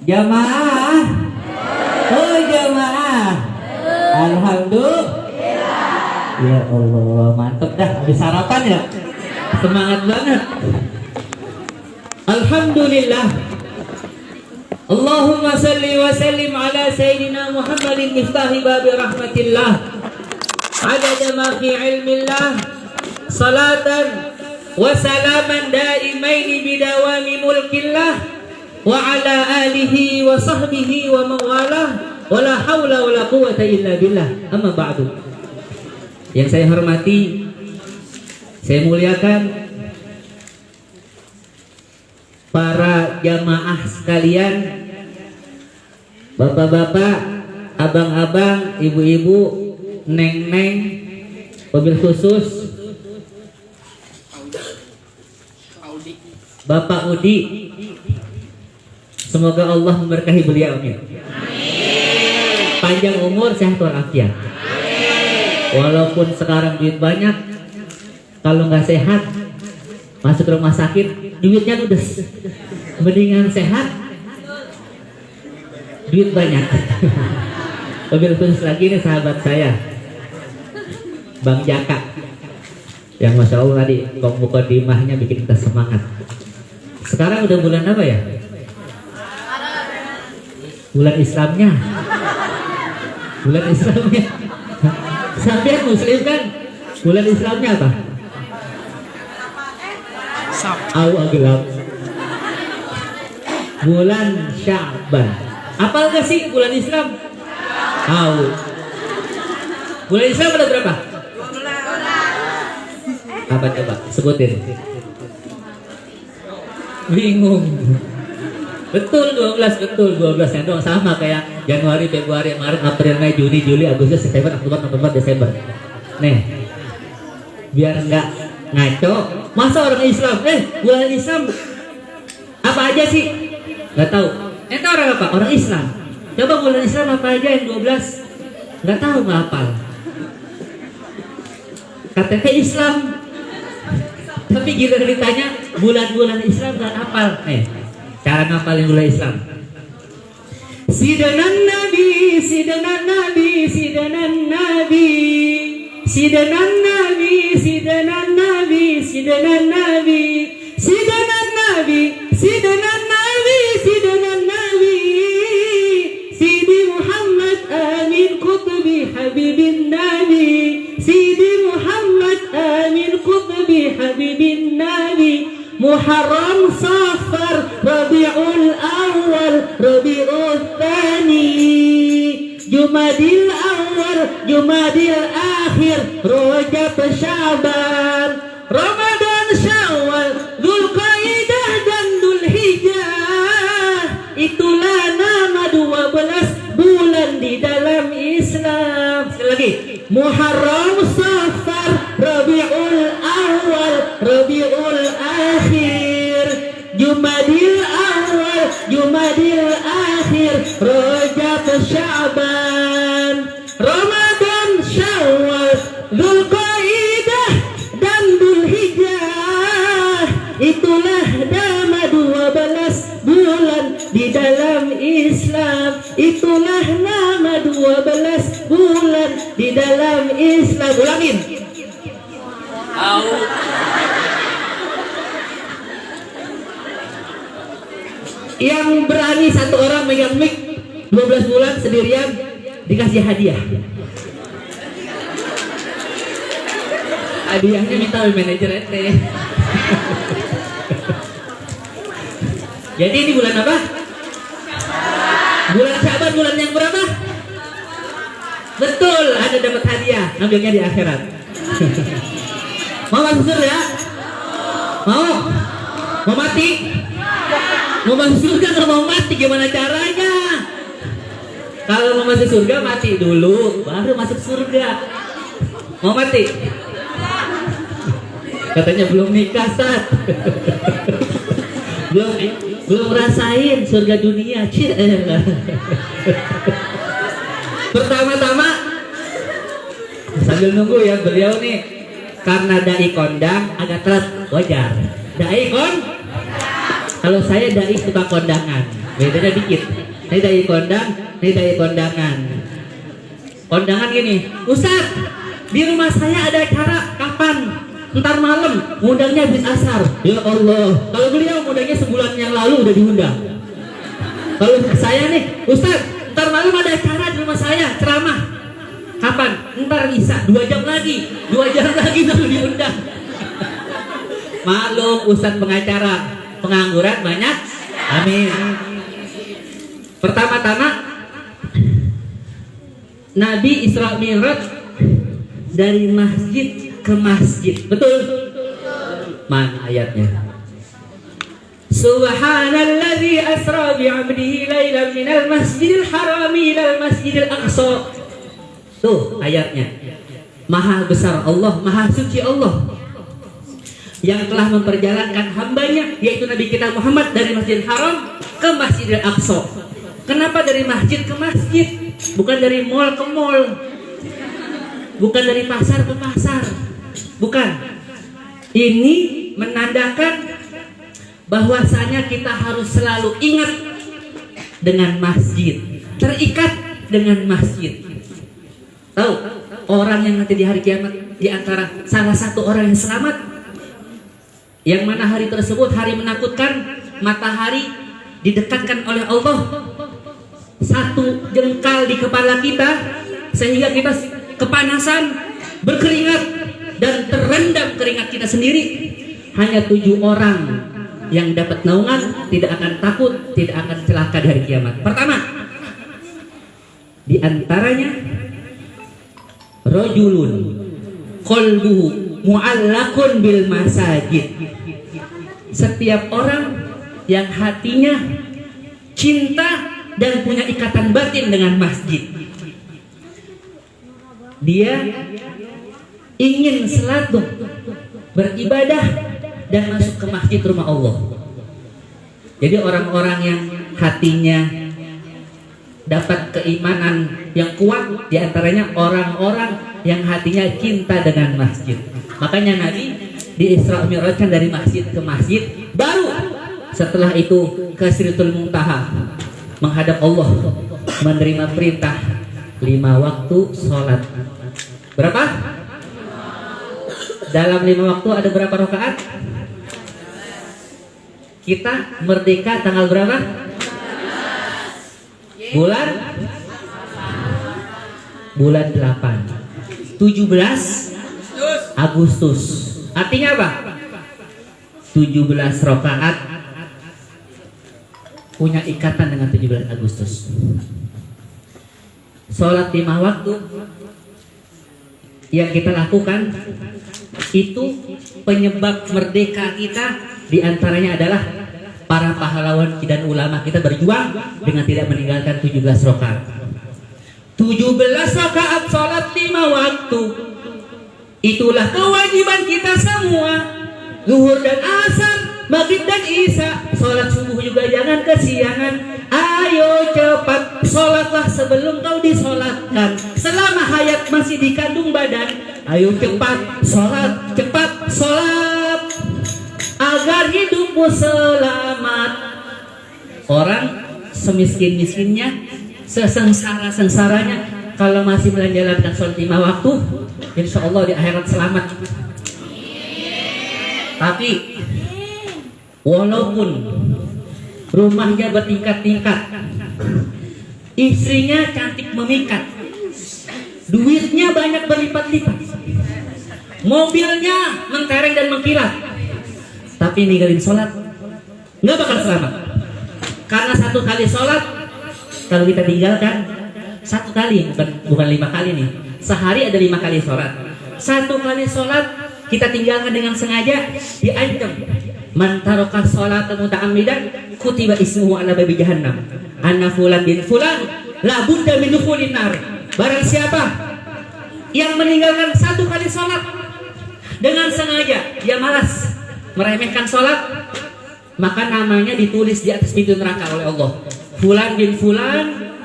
Jamaah. Oh jamaah. Alhamdulillah. Ya Allah, mantep dah. Habis sarapan ya. Semangat banget. Alhamdulillah. Allahumma salli wa sallim ala sayyidina Muhammadin miftahi babi rahmatillah. Adada ma fi ilmillah. Salatan wa salaman daimaini bidawami mulkillah. Wa ala alihi wa sahbihi wa mawalah. Wa la hawla wa la quwata illa billah. Amma ba'du. Yang saya hormati, saya muliakan para jamaah sekalian, bapak-bapak, abang-abang, ibu-ibu, neng-neng, mobil khusus Bapak Udi. Semoga Allah memberkahi beliau. Amin. Panjang umur, sehat walafiat. Walaupun sekarang duit banyak, kalau nggak sehat masuk rumah sakit, duitnya ludes. Mendingan sehat, duit banyak. Lebih khusus lagi nih sahabat saya, Bang Jaka, yang masya Allah tadi mukadimahnya bikin kita semangat. Sekarang udah bulan apa ya? Bulan Islamnya. Bulan Islamnya. Sampai Muslim kan? Bulan Islamnya apa? Awal gelap. Bulan Sya'ban. Apal gak sih bulan Islam? Tahu. Bulan Islam ada berapa? 12. Apa coba? Sebutin. Bingung. Betul 12, betul 12 yang dong, sama kayak Januari, Februari, Maret, April, Mei, Juni, Juli, Agustus, September, Oktober, November, Desember. Nih, biar nggak ngaco, masa orang Islam, bulan Islam apa aja sih? Nggak tahu. Entah orang apa? Orang Islam. Coba bulan Islam apa aja yang 12? Nggak tahu, nggak hafal. KTP Islam. Tapi gila ditanya bulan-bulan Islam nggak hafal. Cara ngapalin bulan Islam. Sidanan Nabi, Sidanan Nabi, Sidanan Nabi, Sidanan Nabi, Sidanan Nabi, Sidanan Nabi, Sidanan Nabi, Sidanan Nabi, Sidanan Nabi, Sidi Muhammad Amin Qutbi Habibin Nabi, Sidi Muhammad Amin Qutbi Habibin Nabi. Muharram, Safar, Rabiul Awal, Rabiul Thani, Jumadil Awal, Jumadil Akhir, Rajab, Sya'ban, Ramadan, Syawal, Dzulqa'dah dan Dzulhijjah. Itulah nama 12 bulan di dalam Islam. Sekali lagi. Muharram, Safar, Rabiul Awal, Rabiul Akhir, Jumadil Awal, Jumadil Akhir, Rajab, Sya'ban, Ramadan, Syawal, Dzulqa'dah dan Dzulhijjah. Itulah nama 12 bulan di dalam Islam. Itulah nama 12 bulan di dalam Islam. Ulangin. Yang berani satu orang megang mic 12 bulan sendirian dikasih hadiah. Hadiahnya minta manajer ente. Jadi ini bulan apa? Bulan Sya'ban, bulan yang berapa? Betul, ada dapat hadiah, ambilnya di akhirat. Mau masuk surga? Mau? Mau mati? Mau masuk surga atau mau mati? Gimana caranya? Kalau mau masuk surga mati dulu, baru masuk surga. Mau mati? Katanya belum nikah, Sat. belum rasain surga dunia. Pertama-tama sambil nunggu ya beliau nih, karena dai kondang agak telat, wajar. Dai kalau saya dai suka kondangan. Bedanya dikit. Ini dari kondang, ini dari kondangan. Kondangan gini, Ustaz, di rumah saya ada acara kapan? Ntar malam, ngundangnya habis asar. Ya Allah, kalau beliau ngundangnya sebulan yang lalu udah diundang. Kalau saya nih, Ustaz, ntar malam ada acara di rumah saya, ceramah. Kapan? Ntar bisa, 2 jam lagi baru diundang. Maklum Ustaz pengacara, pengangguran banyak. Amin. Pertama-tama Nabi Isra Mi'raj dari masjid ke masjid. Betul? Mana ayatnya? Subhanalladzi asra bi'abdihi lailan minal masjidil harami ilal masjidil aqsa. Tuh ayatnya. Maha besar Allah, maha suci Allah yang telah memperjalankan hambanya, yaitu Nabi kita Muhammad, dari Masjidil Haram ke Masjidil Aqsa. Kenapa dari masjid ke masjid? Bukan dari mall ke mall, bukan dari pasar ke pasar, bukan. Ini menandakan bahwasanya kita harus selalu ingat dengan masjid, terikat dengan masjid. Tahu orang yang nanti di hari kiamat, di antara salah satu orang yang selamat, yang mana hari tersebut hari menakutkan, matahari didekatkan oleh Allah 1 jengkal di kepala kita sehingga kita kepanasan, berkeringat dan terendam keringat kita sendiri. Hanya 7 orang yang dapat naungan, tidak akan takut, tidak akan celaka di hari kiamat. Pertama, di antaranya rajulun qalbuhu mu'allaqun bil masajid. Setiap orang yang hatinya cinta dan punya ikatan batin dengan masjid, dia ingin selalu beribadah dan masuk ke masjid rumah Allah. Jadi orang-orang yang hatinya dapat keimanan yang kuat, diantaranya orang-orang yang hatinya cinta dengan masjid. Makanya Nabi di Isra Mi'rajkan dari masjid ke masjid, baru setelah itu ke Sidratul Muntaha, menghadap Allah, menerima perintah 5 waktu sholat. Berapa? Dalam 5 waktu ada berapa rakaat? Kita merdeka tanggal berapa? Bulan 8, 17 Agustus. Artinya apa? 17 rakaat punya ikatan dengan 17 Agustus. Sholat 5 waktu yang kita lakukan itu penyebab merdeka kita, diantaranya adalah para pahlawan dan ulama kita berjuang dengan tidak meninggalkan 17 rakaat. 17 rakaat sholat 5 waktu, itulah kewajiban kita semua. Zuhur dan asar, maghrib dan isya, sholat subuh juga jangan kesiangan. Ayo cepat sholatlah sebelum kau disolatkan. Selama hayat masih dikandung badan, ayo cepat sholat agar hidupmu selamat. Orang semiskin-miskinnya, sesengsara-sengsaranya, kalau masih menjalankan sholat 5 waktu, insya Allah di akhirat selamat. Tapi walaupun rumahnya bertingkat-tingkat, istrinya cantik memikat, duitnya banyak berlipat-lipat, mobilnya mentereng dan mengkilat, tapi ninggalin sholat, nggak bakal selamat. Karena 1 kali sholat, kalau kita tinggalkan 1 kali, bukan 5 kali nih, sehari ada 5 kali sholat. 1 kali sholat kita tinggalkan dengan sengaja, diancam. Man taraka sholata muta'ammidan kutiba ismuhu ala babi jahannam. Anna fulan bin fulan la budda min dukhulin nar. Barang siapa yang meninggalkan 1 kali sholat dengan sengaja, dia malas, meremehkan sholat, maka namanya ditulis di atas pintu neraka oleh Allah. Fulan bin fulan,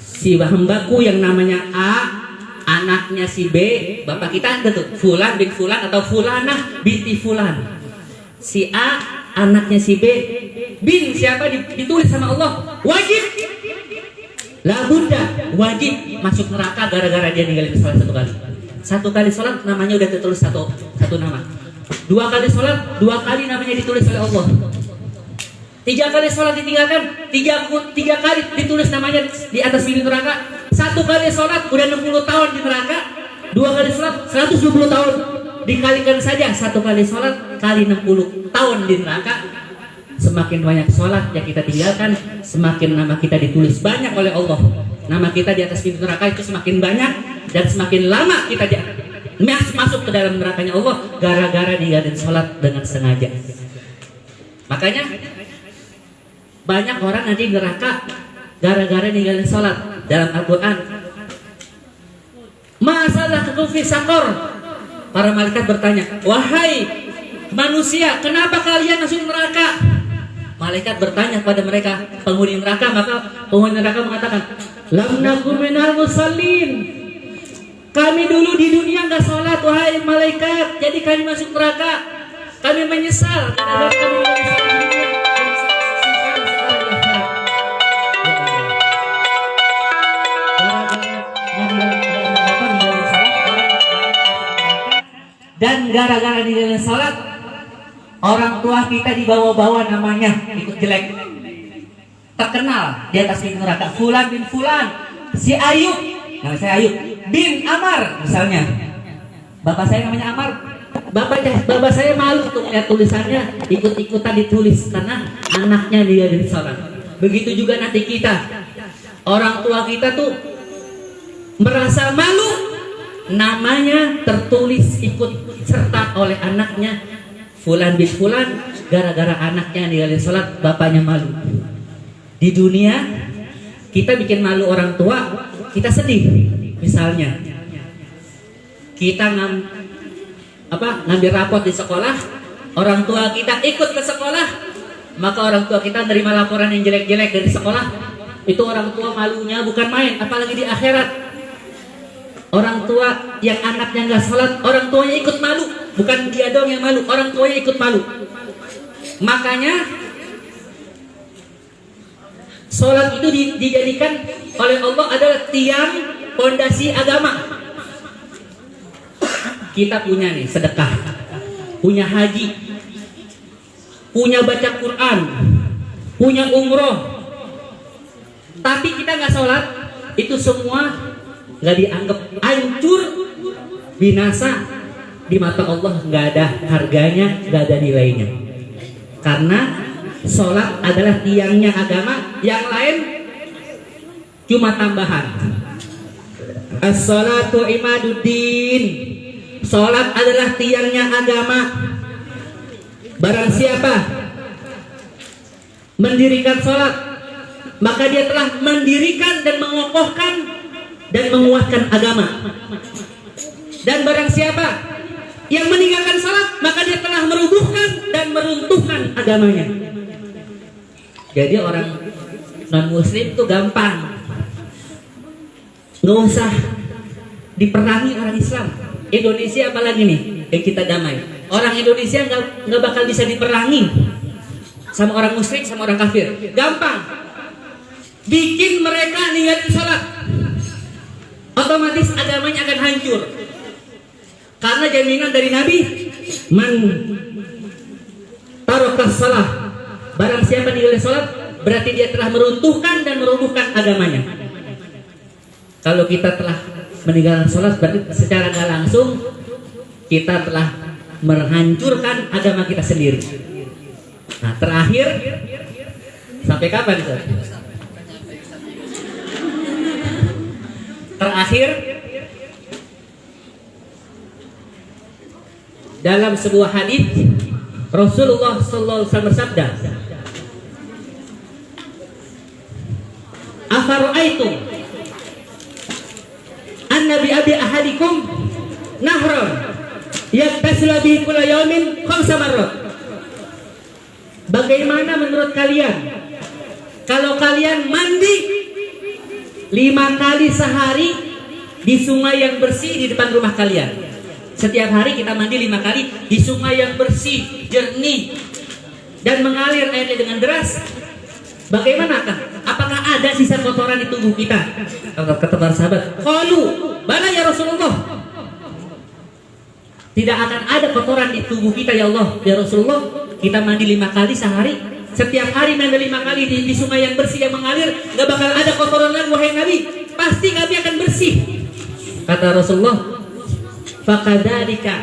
si hambaku yang namanya A, anaknya si B, bapak kita tentu fulan bin fulan atau fulanah binti fulan. Si A anaknya si B Bin siapa ditulis sama Allah wajib. La bunda wajib masuk neraka gara-gara dia ninggalin sholat satu kali. Satu kali sholat namanya udah tertulis satu nama. Dua kali sholat, dua kali namanya ditulis oleh Allah. Tiga kali sholat ditinggalkan, tiga kali ditulis namanya di atas pintu neraka. Satu kali sholat udah 60 tahun di neraka. Dua kali sholat 120 tahun. Dikalikan saja satu kali sholat kali 60 tahun di neraka. Semakin banyak sholat yang kita tinggalkan, semakin nama kita ditulis banyak oleh Allah. Nama kita di atas pintu neraka itu semakin banyak, dan semakin lama kita masuk ke dalam nerakanya Allah gara-gara ninggalin sholat dengan sengaja. Makanya banyak orang nanti neraka gara-gara ninggalin sholat. Dalam Al-Quran, masalah ketufi sakor, para malaikat bertanya, wahai manusia, kenapa kalian masuk neraka? Malaikat bertanya kepada mereka, penghuni neraka, maka penghuni neraka mengatakan, lam nakum minal musallin. Kami dulu di dunia nggak sholat, wahai malaikat, jadi kami masuk neraka. Kami menyesal karena kami menyesal di dunia. Dan gara-gara ninggalin sholat, orang tua kita dibawa-bawa namanya ikut jelek, terkenal di atas pintu neraka. Fulan bin Fulan, si Ayub, nama saya Ayub bin Amar misalnya. Bapak saya namanya Amar. Bapak saya malu untuk melihat tulisannya, ikut-ikutan ditulis karena anaknya dia di sholat. Begitu juga nanti kita, orang tua kita tuh merasa malu, namanya tertulis ikut serta oleh anaknya. Fulan bin Fulan, gara-gara anaknya ninggalin sholat, bapaknya malu. Di dunia kita bikin malu orang tua, kita sedih. Misalnya kita ngambil rapot di sekolah, orang tua kita ikut ke sekolah, maka orang tua kita nerima laporan yang jelek-jelek dari sekolah. Itu orang tua malunya bukan main, apalagi di akhirat. Orang tua yang anaknya nggak sholat, orang tuanya ikut malu. Bukan dia dong yang malu, orang tuanya ikut malu. Makanya sholat itu dijadikan oleh Allah adalah tiang pondasi agama. Kita punya nih sedekah, punya haji, punya baca Quran, punya umroh, tapi kita nggak sholat, itu semua nggak dianggap, hancur, binasa di mata Allah, nggak ada harganya, nggak ada nilainya. Karena sholat adalah tiangnya agama, yang lain cuma tambahan. As-sholatu imaduddin, sholat adalah tiangnya agama. Barang siapa mendirikan sholat, maka dia telah mendirikan dan mengokohkan dan menguatkan agama. Dan barang siapa yang meninggalkan salat, maka dia telah merubuhkan dan meruntuhkan agamanya. Jadi orang non muslim itu gampang, nggak usah diperangi orang Islam. Indonesia apalagi nih yang kita damai, orang Indonesia nggak bakal bisa diperangi sama orang musyrik, sama orang kafir. Gampang bikin mereka ninggalin salat, otomatis agamanya akan hancur. Karena jaminan dari Nabi, man tarokas salah, barang siapa ninggalin salat, berarti dia telah meruntuhkan dan merubuhkan agamanya. Kalau kita telah meninggalkan salat, berarti secara nggak langsung kita telah menghancurkan agama kita sendiri. Nah, terakhir, sampai kapan itu? Terakhir, dalam sebuah hadis Rasulullah sallallahu alaihi wasallam bersabda, "Afara'aitum annabi abi ahadikum nahran yaghtasil bihi kulla yawmin khamsa marrat." Bagaimana menurut kalian kalau kalian mandi 5 kali sehari di sungai yang bersih di depan rumah kalian? Setiap hari kita mandi 5 kali di sungai yang bersih, jernih. dan mengalir airnya dengan deras, bagaimanakah? Apakah ada sisa kotoran di tubuh kita? Kata para sahabat, qalu, bala ya Rasulullah. Tidak akan ada kotoran di tubuh kita ya Allah, ya Rasulullah. Kita mandi 5 kali sehari, setiap hari mandi 5 kali di sungai yang bersih yang mengalir, nggak bakal ada kotoran lagi wahai Nabi. Pasti kami akan bersih. Kata Rasulullah, faqadzalika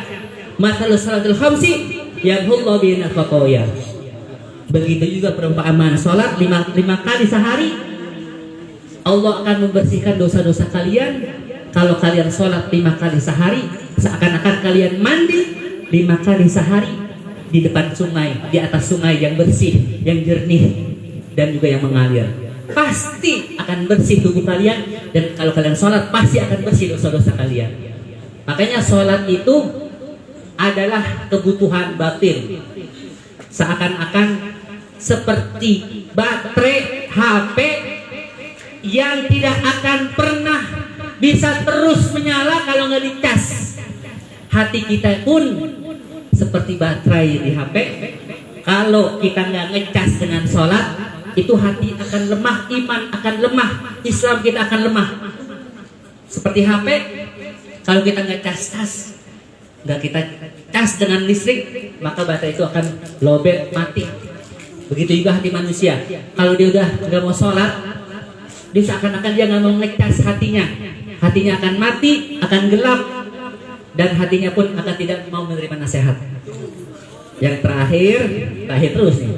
mathalu salatul khamsi yamhullahu bina khataaya. Begitu juga perumpamaan salat 5 kali sehari, Allah akan membersihkan dosa-dosa kalian. Kalau kalian sholat 5 kali sehari, seakan-akan kalian mandi 5 kali sehari di depan sungai, di atas sungai yang bersih, yang jernih, dan juga yang mengalir. Pasti akan bersih tubuh kalian, dan kalau kalian sholat pasti akan bersih dosa-dosa kalian. Makanya sholat itu adalah kebutuhan batin. Seakan-akan seperti baterai HP yang tidak akan pernah bisa terus menyala kalau nggak dicas. Hati kita pun seperti baterai di HP. Kalau kita nggak ngecas dengan sholat, itu hati akan lemah, iman akan lemah, Islam kita akan lemah. Seperti HP, kalau kita nggak cas, nggak kita cas dengan listrik, maka baterai itu akan lowbat, mati. Begitu juga hati manusia. Kalau dia udah nggak mau sholat, dia seakan-akan dia nggak mau ngecas hatinya. Hatinya akan mati, akan gelap, dan hatinya pun akan tidak mau menerima nasihat. Yang terakhir terus nih.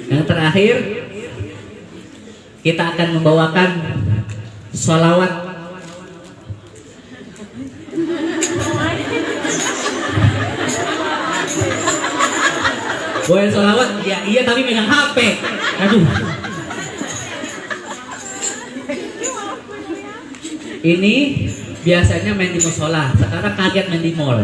Yang terakhir, kita akan membawakan sholawat. Boleh sholawat? Ya iya, tapi megang HP. Aduh. Ini biasanya main di musola, sekarang kaget main di mall.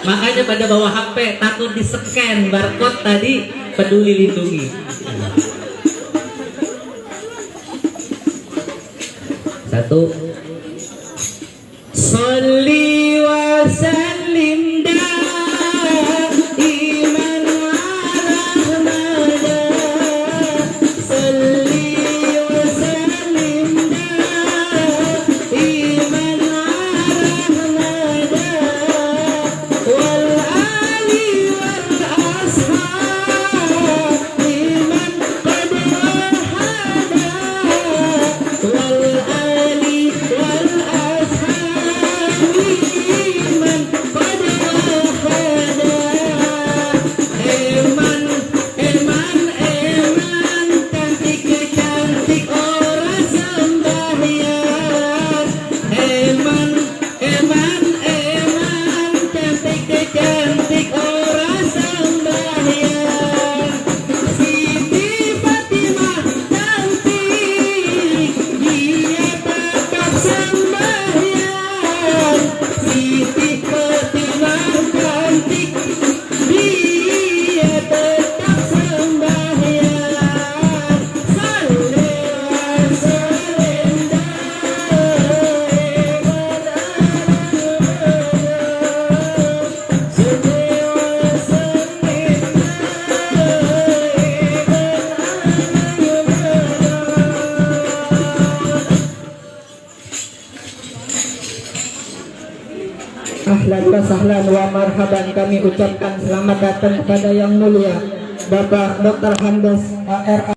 Makanya pada bawa HP, takut di-scan barcode tadi Peduli Lindungi. Satu. Sholli wa sallim Ahlan wa sahlan wa marhaban, kami ucapkan selamat datang kepada yang mulia Bapak Dr. Handes R.